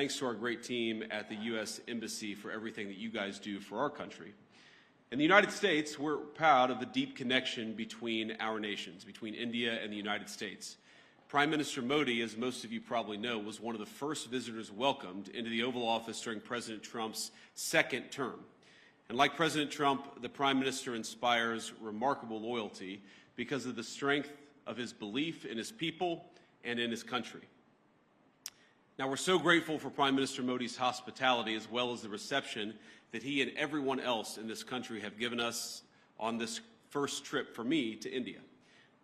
thanks to our great team at the U.S. Embassy for everything that you guys do for our country. In the United States, we're proud of the deep connection between our nations, between India and the United States. Prime Minister Modi, as most of you probably know, was one of the first visitors welcomed into the Oval Office during President Trump's second term. And like President Trump, the Prime Minister inspires remarkable loyalty because of the strength of his belief in his people and in his country. Now, we're so grateful for Prime Minister Modi's hospitality as well as the reception that he and everyone else in this country have given us on this first trip for me to India.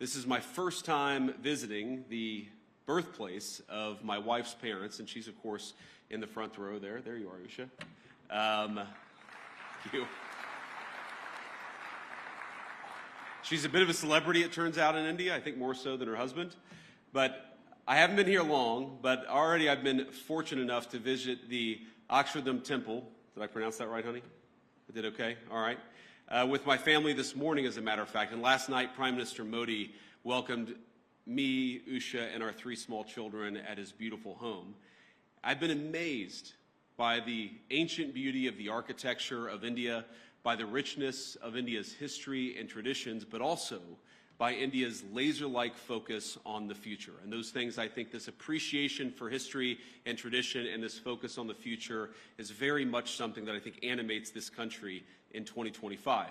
This is my first time visiting the birthplace of my wife's parents, and she's, of course, in the front row there. There you are, Usha. Thank you. She's a bit of a celebrity, it turns out, in India, I think more so than her husband. But I haven't been here long, but already I've been fortunate enough to visit the Akshardham Temple. Did I pronounce that right, honey? I did okay? All right. With my family this morning, as a matter of fact. And last night, Prime Minister Modi welcomed me, Usha, and our 3 small children at his beautiful home. I've been amazed by the ancient beauty of the architecture of India, by the richness of India's history and traditions, but also by India's laser-like focus on the future. And those things, I think this appreciation for history and tradition and this focus on the future is very much something that I think animates this country in 2025.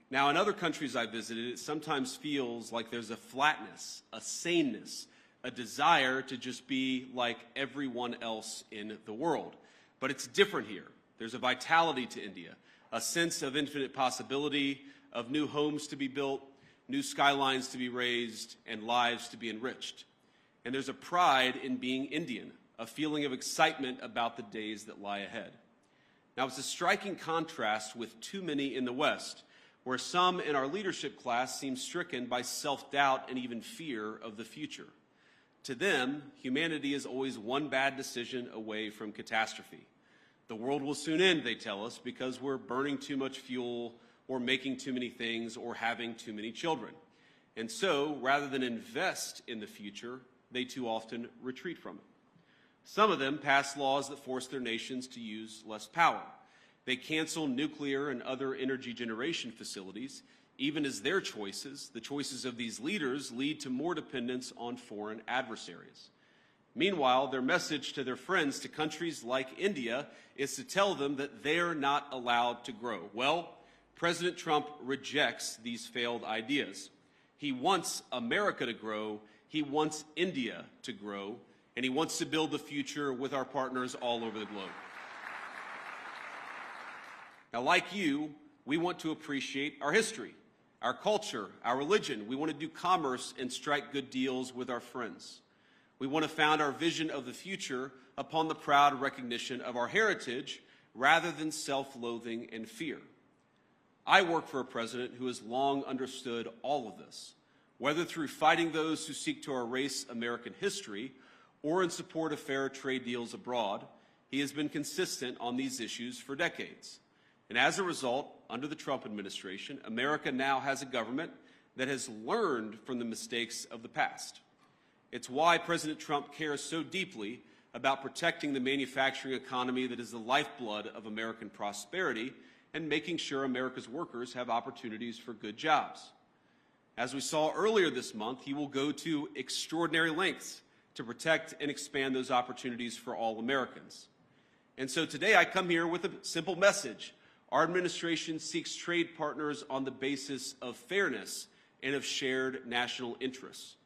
Now, in other countries I've visited, it sometimes feels like there's a flatness, a saneness, a desire to just be like everyone else in the world. But it's different here. There's a vitality to India, a sense of infinite possibility, of new homes to be built, new skylines to be raised, and lives to be enriched. And there's a pride in being Indian, a feeling of excitement about the days that lie ahead. Now, it's a striking contrast with too many in the West, where some in our leadership class seem stricken by self-doubt and even fear of the future. To them, humanity is always one bad decision away from catastrophe. The world will soon end, they tell us, because we're burning too much fuel, or making too many things, or having too many children. And so, rather than invest in the future, they too often retreat from it. Some of them pass laws that force their nations to use less power. They cancel nuclear and other energy generation facilities, even as their choices, the choices of these leaders, lead to more dependence on foreign adversaries. Meanwhile, their message to their friends, to countries like India, is to tell them that they're not allowed to grow. Well, President Trump rejects these failed ideas. He wants America to grow, he wants India to grow, and he wants to build the future with our partners all over the globe. Now, like you, we want to appreciate our history, our culture, our religion. We want to do commerce and strike good deals with our friends. We want to found our vision of the future upon the proud recognition of our heritage rather than self-loathing and fear. I work for a president who has long understood all of this, whether through fighting those who seek to erase American history or in support of fair trade deals abroad. He has been consistent on these issues for decades. And as a result, under the Trump administration, America now has a government that has learned from the mistakes of the past. It's why President Trump cares so deeply about protecting the manufacturing economy that is the lifeblood of American prosperity and making sure America's workers have opportunities for good jobs. As we saw earlier this month, he will go to extraordinary lengths to protect and expand those opportunities for all Americans. And so today I come here with a simple message. Our administration seeks trade partners on the basis of fairness and of shared national interests.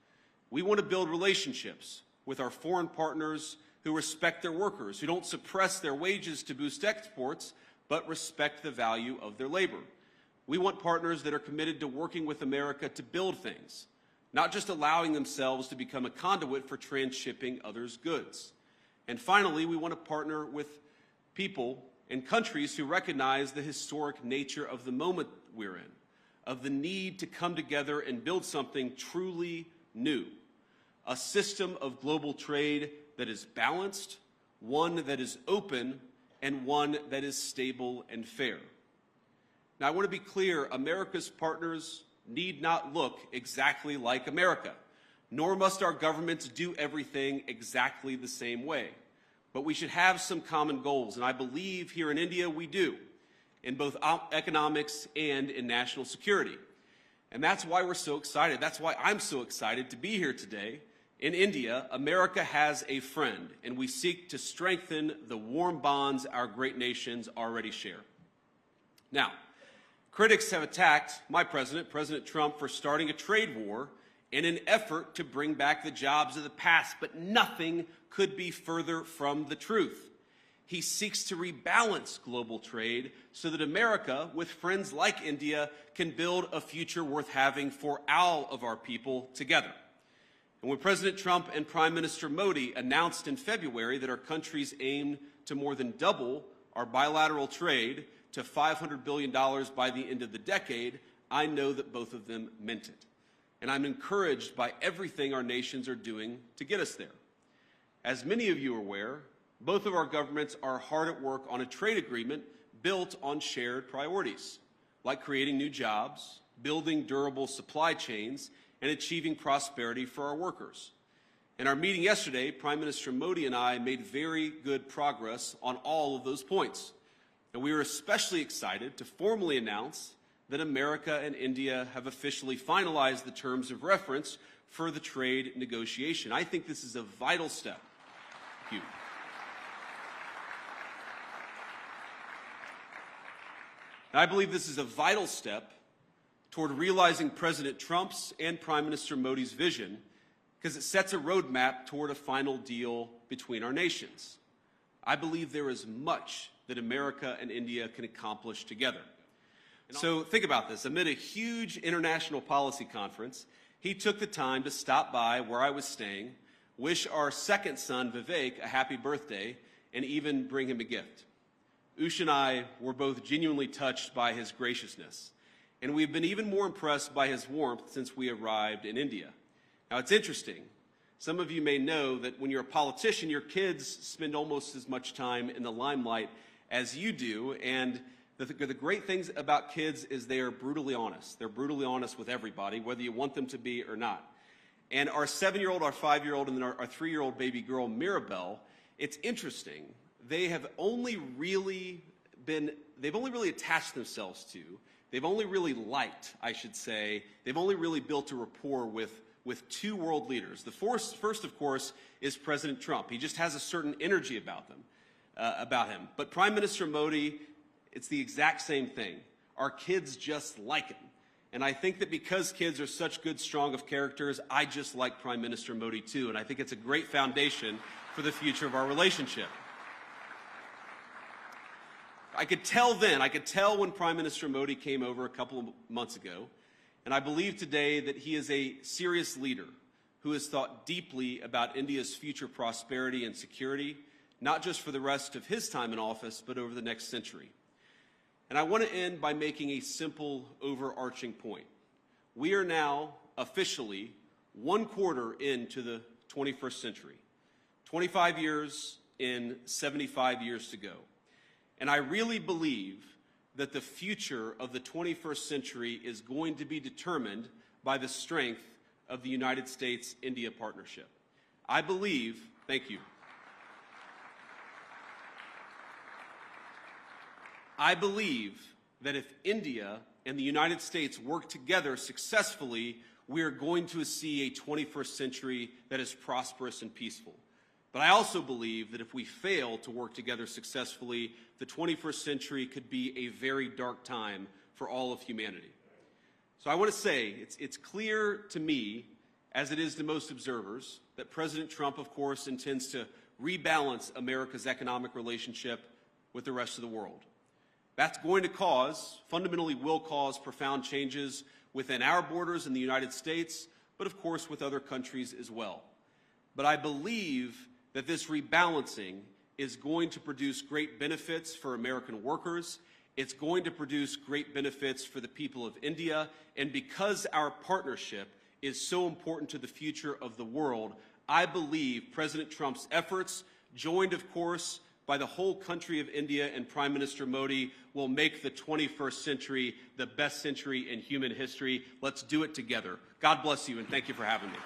We want to build relationships with our foreign partners who respect their workers, who don't suppress their wages to boost exports, but respect the value of their labor. We want partners that are committed to working with America to build things, not just allowing themselves to become a conduit for transshipping others' goods. And finally, we want to partner with people and countries who recognize the historic nature of the moment we're in, of the need to come together and build something truly new, a system of global trade that is balanced, one that is open, and one that is stable and fair. Now, I want to be clear, America's partners need not look exactly like America, nor must our governments do everything exactly the same way. but we should have some common goals, and I believe here in India we do, in both economics and in national security. And that's why we're so excited. That's why I'm so excited to be here today. In India, America has a friend, and we seek to strengthen the warm bonds our great nations already share. Now, critics have attacked my president, President Trump, for starting a trade war in an effort to bring back the jobs of the past, but nothing could be further from the truth. He seeks to rebalance global trade so that America, with friends like India, can build a future worth having for all of our people together. And when President Trump and Prime Minister Modi announced in February that our countries aim to more than double our bilateral trade to $500 billion by the end of the decade, I know that both of them meant it. And I'm encouraged by everything our nations are doing to get us there. As many of you are aware, both of our governments are hard at work on a trade agreement built on shared priorities, like creating new jobs, building durable supply chains, and achieving prosperity for our workers. In our meeting yesterday, Prime Minister Modi and I made very good progress on all of those points. And we are especially excited to formally announce that America and India have officially finalized the terms of reference for the trade negotiation. I think this is a vital step. Thank you. And I believe this is a vital step toward realizing President Trump's and Prime Minister Modi's vision, because it sets a roadmap toward a final deal between our nations. I believe there is much that America and India can accomplish together. So think about this. Amid a huge international policy conference, he took the time to stop by where I was staying, wish our second son, Vivek, a happy birthday, and even bring him a gift. Ush and I were both genuinely touched by his graciousness, and we've been even more impressed by his warmth since we arrived in India. Now, it's interesting. Some of you may know that when you're a politician, your kids spend almost as much time in the limelight as you do, and the great things about kids is they are brutally honest. They're brutally honest with everybody, whether you want them to be or not. And our 7-year-old, our 5-year-old, and then our 3-year-old baby girl, Mirabelle, it's interesting. They have only really attached themselves to, they've only really liked, I should say, they've only really built a rapport with two world leaders. The first, of course, is President Trump. He just has a certain energy about him. But Prime Minister Modi, it's the exact same thing. Our kids just like him. And I think that because kids are such good, strong of characters, I just like Prime Minister Modi too. And I think it's a great foundation for the future of our relationship. I could tell when Prime Minister Modi came over a couple of months ago, and I believe today that he is a serious leader who has thought deeply about India's future prosperity and security, not just for the rest of his time in office, but over the next century. And I want to end by making a simple, overarching point. We are now officially 1/4 into the 21st century, 25 years in, 75 years to go. And I really believe that the future of the 21st century is going to be determined by the strength of the United States-India partnership. I believe, thank you. I believe that if India and the United States work together successfully, we are going to see a 21st century that is prosperous and peaceful. But I also believe that if we fail to work together successfully, the 21st century could be a very dark time for all of humanity. So I want to say, it's clear to me, as it is to most observers, that President Trump, of course, intends to rebalance America's economic relationship with the rest of the world. That's going to fundamentally will cause profound changes within our borders in the United States, but of course with other countries as well. But I believe that this rebalancing is going to produce great benefits for American workers. It's going to produce great benefits for the people of India. And because our partnership is so important to the future of the world, I believe President Trump's efforts, joined, of course, by the whole country of India and Prime Minister Modi, will make the 21st century the best century in human history. Let's do it together. God bless you, and thank you for having me.